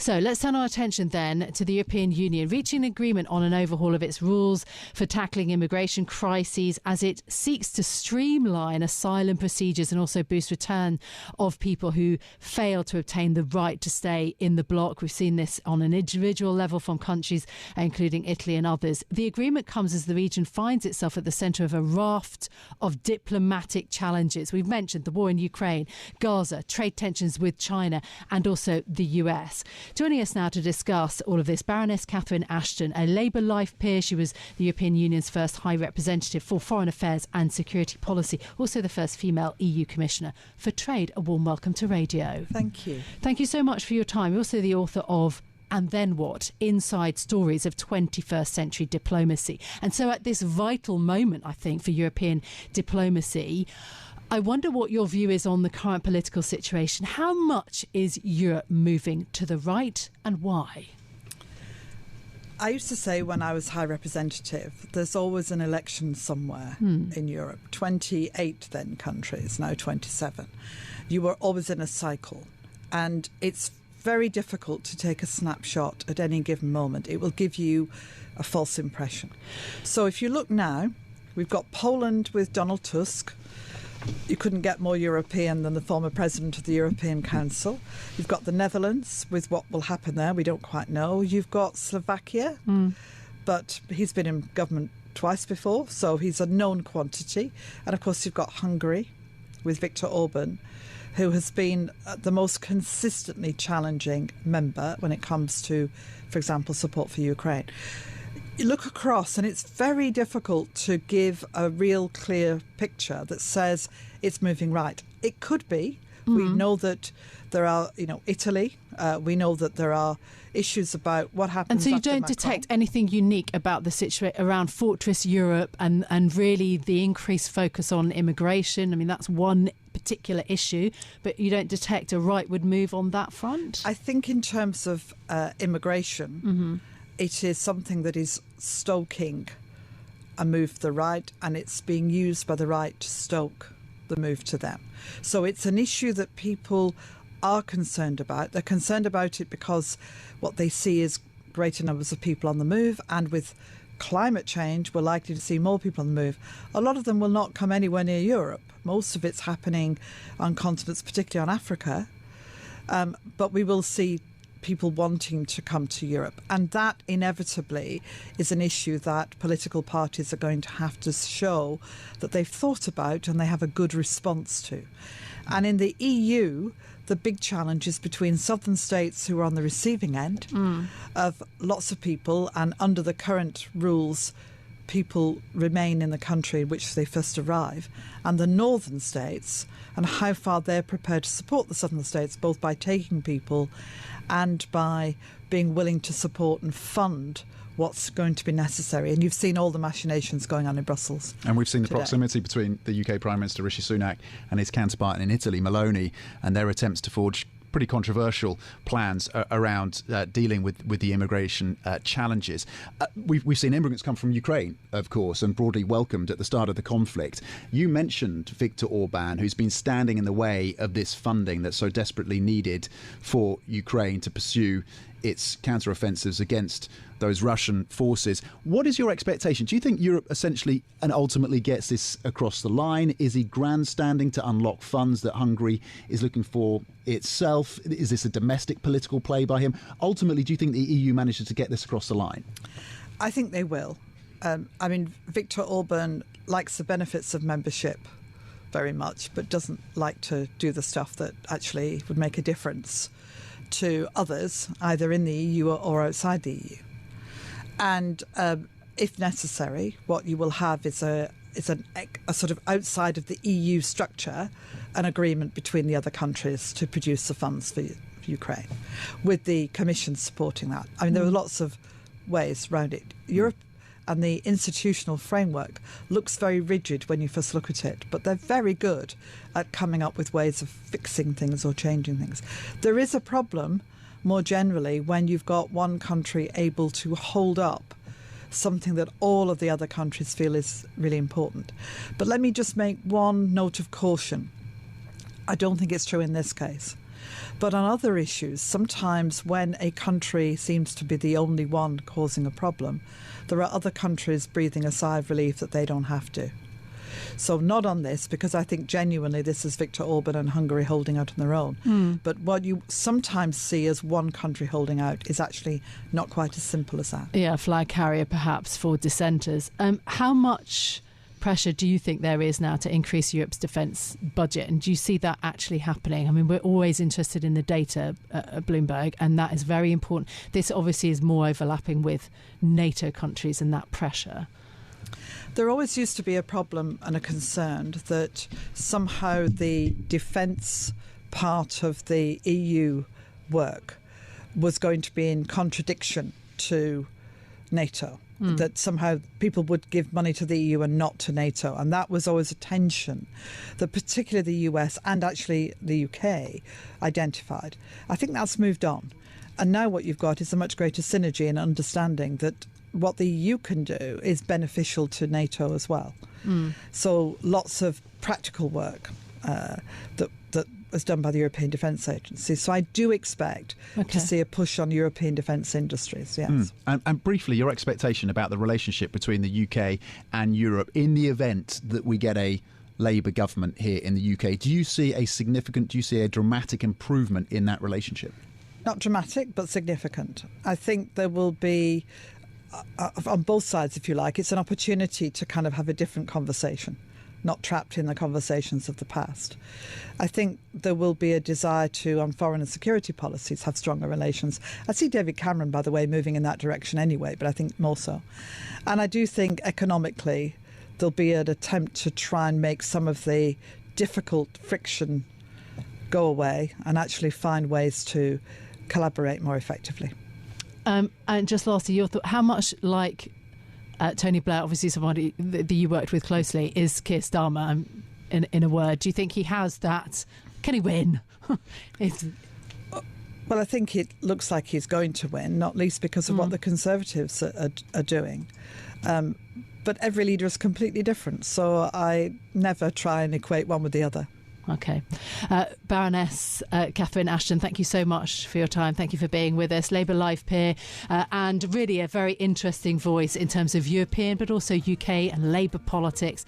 So let's turn our attention then to the European Union reaching an agreement on an overhaul of its rules for tackling immigration crises as it seeks to streamline asylum procedures and also boost return of people who fail to obtain the right to stay in the bloc. We've seen this on an individual level from countries including Italy and others. The agreement comes as the region finds itself at the centre of a raft of diplomatic challenges. We've mentioned the war in Ukraine, Gaza, trade tensions with China and also the US. Joining us now to discuss all of this, Baroness Catherine Ashton, a Labour life peer. She was the European Union's first High Representative for Foreign Affairs and Security Policy, also the first female EU Commissioner for Trade. A warm welcome to radio. Thank you. Thank you so much for your time. You're also the author of And Then What? Inside Stories of 21st Century Diplomacy. And so at this vital moment, I think, for European diplomacy, I wonder what your view is on the current political situation. How much is Europe moving to the right and why? I used to say when I was High Representative, there's always an election somewhere in Europe. 28 then countries, now 27. You were always in a cycle. And it's very difficult to take a snapshot at any given moment. It will give you a false impression. So if you look now, we've got Poland with Donald Tusk. You couldn't get more European than the former president of the European Council. You've got the Netherlands with what will happen there. We don't quite know. You've got Slovakia, but he's been in government twice before, so he's a known quantity. And of course, you've got Hungary with Viktor Orban, who has been the most consistently challenging member when it comes to, for example, support for Ukraine. You look across and it's very difficult to give a real clear picture that says it's moving right. It could be. We know that there are, Italy. We know that there are issues about what happens. And so you after don't Macron. detect anything unique about the situation around Fortress Europe and really the increased focus on immigration. I mean, that's one particular issue, but you don't detect a rightward move on that front? I think in terms of immigration, it is something that is stoking a move to the right, and it's being used by the right to stoke the move to them. So it's an issue that people are concerned about. They're concerned about it because what they see is greater numbers of people on the move, and with climate change, we're likely to see more people on the move. A lot of them will not come anywhere near Europe. Most of it's happening on continents, particularly on Africa. But we will see people wanting to come to Europe. And that inevitably is an issue that political parties are going to have to show that they've thought about and they have a good response to. And in the EU, the big challenge is between southern states who are on the receiving end of lots of people, and under the current rules, people remain in the country in which they first arrive, and the northern states, and how far they're prepared to support the southern states, both by taking people and by being willing to support and fund what's going to be necessary. And you've seen all the machinations going on in Brussels. And we've seen the today. proximity between the UK Prime Minister Rishi Sunak and his counterpart in Italy, Meloni, and their attempts to forge pretty controversial plans around dealing with the immigration challenges. We've seen immigrants come from Ukraine, of course, and broadly welcomed at the start of the conflict. You mentioned Viktor Orban, who's been standing in the way of this funding that's so desperately needed for Ukraine to pursue its counteroffensives against those Russian forces. What is your expectation? Do you think Europe essentially and ultimately gets this across the line? Is he grandstanding to unlock funds that Hungary is looking for itself? Is this a domestic political play by him? Ultimately, do you think the EU manages to get this across the line? I think they will. Viktor Orban likes the benefits of membership very much, but doesn't like to do the stuff that actually would make a difference to others, either in the EU or outside the EU. And if necessary, what you will have is a sort of outside of the EU structure, an agreement between the other countries to produce the funds for Ukraine, with the Commission supporting that. I mean, there are lots of ways around it. Europe and the institutional framework looks very rigid when you first look at it, but they're very good at coming up with ways of fixing things or changing things. There is a problem more generally when you've got one country able to hold up something that all of the other countries feel is really important. But let me just make one note of caution. I don't think it's true in this case. But on other issues, sometimes when a country seems to be the only one causing a problem, there are other countries breathing a sigh of relief that they don't have to. So not on this, because I think genuinely this is Viktor Orban and Hungary holding out on their own. But what you sometimes see as one country holding out is actually not quite as simple as that. Yeah, flag carrier perhaps for dissenters. How much pressure do you think there is now to increase Europe's defence budget? And do you see that actually happening? I mean, we're always interested in the data at Bloomberg, and that is very important. This obviously is more overlapping with NATO countries and that pressure. There always used to be a problem and a concern that somehow the defence part of the EU work was going to be in contradiction to NATO. That somehow people would give money to the EU and not to NATO. And that was always a tension that particularly the US and actually the UK identified. I think that's moved on. And now what you've got is a much greater synergy and understanding that what the EU can do is beneficial to NATO as well. So lots of practical work that was done by the European Defence Agency. So I do expect to see a push on European defence industries, yes. And briefly, your expectation about the relationship between the UK and Europe in the event that we get a Labour government here in the UK. Do you see a dramatic improvement in that relationship? Not dramatic, but significant. I think there will be, on both sides, if you like, it's an opportunity to kind of have a different conversation, not trapped in the conversations of the past. I think there will be a desire to, on foreign and security policies, have stronger relations. I see David Cameron, by the way, moving in that direction anyway, but I think more so. And I do think economically there'll be an attempt to try and make some of the difficult friction go away and actually find ways to collaborate more effectively. And just lastly, your thought, how much like Tony Blair, obviously somebody that you worked with closely, is Keir Starmer, in a word? Do you think he has that? Can he win? Well, I think it looks like he's going to win, not least because of what the Conservatives are doing. But every leader is completely different, so I never try and equate one with the other. OK. Baroness Catherine Ashton, thank you so much for your time. Thank you for being with us. Labour Live peer and really a very interesting voice in terms of European but also UK and Labour politics.